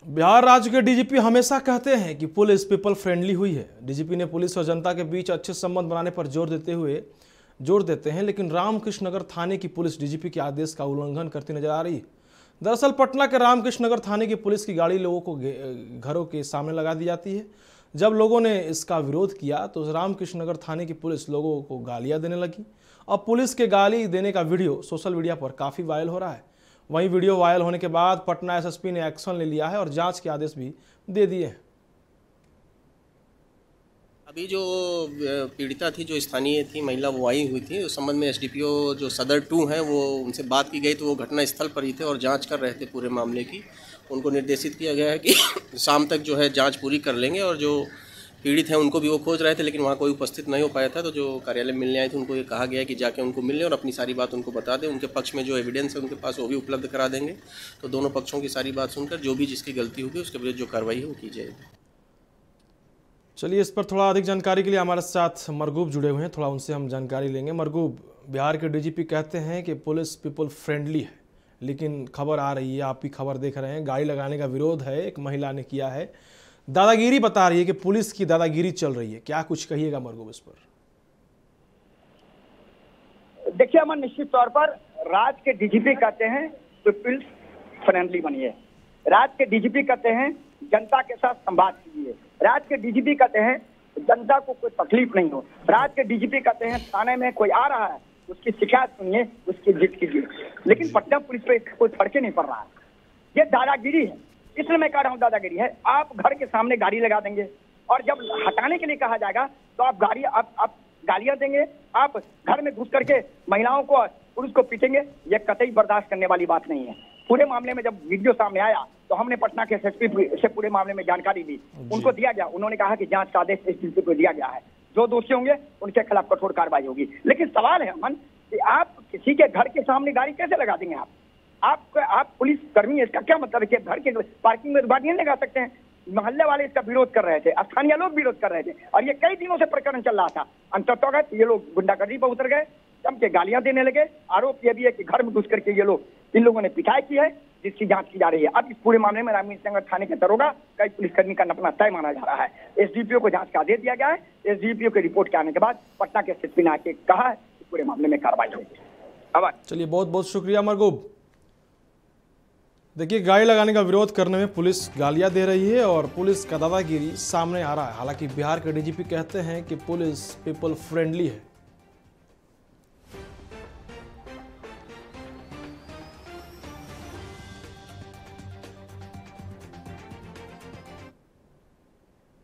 बिहार राज्य के डीजीपी हमेशा कहते हैं कि पुलिस पीपल फ्रेंडली हुई है। डीजीपी ने पुलिस और जनता के बीच अच्छे संबंध बनाने पर जोर देते हैं, लेकिन रामकृष्ण नगर थाने की पुलिस डीजीपी के आदेश का उल्लंघन करती नजर आ रही है। दरअसल पटना के रामकृष्ण नगर थाने की पुलिस की गाड़ी लोगों को घरों के सामने लगा दी जाती है। जब लोगों ने इसका विरोध किया तो रामकृष्ण नगर थाने की पुलिस लोगों को गालियां देने लगी। अब पुलिस के गाली देने का वीडियो सोशल मीडिया पर काफ़ी वायरल हो रहा है। वहीं वीडियो वायरल होने के बाद पटना एसएसपी ने एक्शन ले लिया है और जांच के आदेश भी दे दिए हैं। अभी जो पीड़िता थी, जो स्थानीय थी महिला, वो आई हुई थी। उस संबंध में एसडीपीओ जो सदर 2 हैं वो उनसे बात की गई, तो वो घटना स्थल पर ही थे और जांच कर रहे थे पूरे मामले की। उनको निर्देशित किया गया है कि शाम तक जो है जांच पूरी कर लेंगे। और जो पीड़ित हैं उनको भी वो खोज रहे थे, लेकिन वहाँ कोई उपस्थित नहीं हो पाया था। तो जो कार्यालय मिलने आए थे उनको ये कहा गया है कि जाके उनको मिल लें और अपनी सारी बात उनको बता दें। उनके पक्ष में जो एविडेंस है उनके पास वो भी उपलब्ध करा देंगे। तो दोनों पक्षों की सारी बात सुनकर जो भी जिसकी गलती होगी उसके विरुद्ध जो कार्रवाई है वो की जाएगी। चलिए, इस पर थोड़ा अधिक जानकारी के लिए हमारे साथ मरगूब जुड़े हुए हैं, थोड़ा उनसे हम जानकारी लेंगे। मरगूब, बिहार के डीजीपी कहते हैं कि पुलिस पीपल फ्रेंडली है, लेकिन खबर आ रही है, आप भी खबर देख रहे हैं, गाड़ी लगाने का विरोध है, एक महिला ने किया है, दादागिरी बता रही है कि पुलिस की दादागिरी चल रही है। क्या कुछ कहिएगा मरगूब इस पर? देखिए अमन, निश्चित तौर पर राज्य के डीजीपी कहते हैं पीपल्स फ्रेंडली बनिए। राज्य के डीजीपी कहते हैं जनता के साथ संवाद कीजिए। राज्य के डीजीपी कहते हैं जनता को कोई तकलीफ नहीं हो। राज्य के डीजीपी कहते हैं थाने में कोई आ रहा है उसकी शिकायत सुनिए, उसकी जिद कीजिए। लेकिन पटना पुलिस पे कोई फर्क नहीं पड़ रहा है। ये दादागिरी है, इसलिए मैं कह रहा हूँ दादागिरी है। आप घर के सामने गाड़ी लगा देंगे और जब हटाने के लिए कहा जाएगा तो आप गालियां देंगे, आप घर में घुस करके महिलाओं को, पुलिस को पीटेंगे। ये कतई बर्दाश्त करने वाली बात नहीं है। पूरे मामले में जब वीडियो सामने आया तो हमने पटना के एसएसपी से पूरे मामले में जानकारी दी, उनको दिया गया। उन्होंने कहा कि जांच का आदेश एसडीपी को दिया गया है, जो दोषी होंगे उनके खिलाफ कठोर कार्रवाई होगी। लेकिन सवाल है अमन कि आप किसी के घर के सामने गाड़ी कैसे लगा देंगे? आप पुलिस कर्मी है, इसका क्या मतलब है कि घर के पार्किंग में गाड़ी नहीं लगा सकते हैं? मोहल्ले वाले इसका विरोध कर रहे थे, स्थानीय लोग विरोध कर रहे थे और ये कई दिनों से प्रकरण चल रहा था। अंततः ये लोग गुंडागर्दी पर उतर गए, जम के गालियां देने लगे। आरोप ये भी है कि घर में घुस करके इन लोगों ने पिटाई की है, जिसकी जांच की जा रही है। अब इस पूरे मामले में रामकृष्ण नगर थाने के दरोगा कई पुलिसकर्मी का नपना तय माना जा रहा है। एसडीपीओ को जांच का आदेश दिया गया है। एसडीपीओ की रिपोर्ट के आने के बाद पटना के एसएसपी ने आके कहा है कि पूरे मामले में कार्रवाई होगी। अब चलिए, बहुत बहुत शुक्रिया मरगूब। देखिए, गाड़ी लगाने का विरोध करने में पुलिस गालियां दे रही है और पुलिस का दादागिरी सामने आ रहा है। हालांकि बिहार के डीजीपी कहते हैं कि पुलिस पीपल फ्रेंडली है,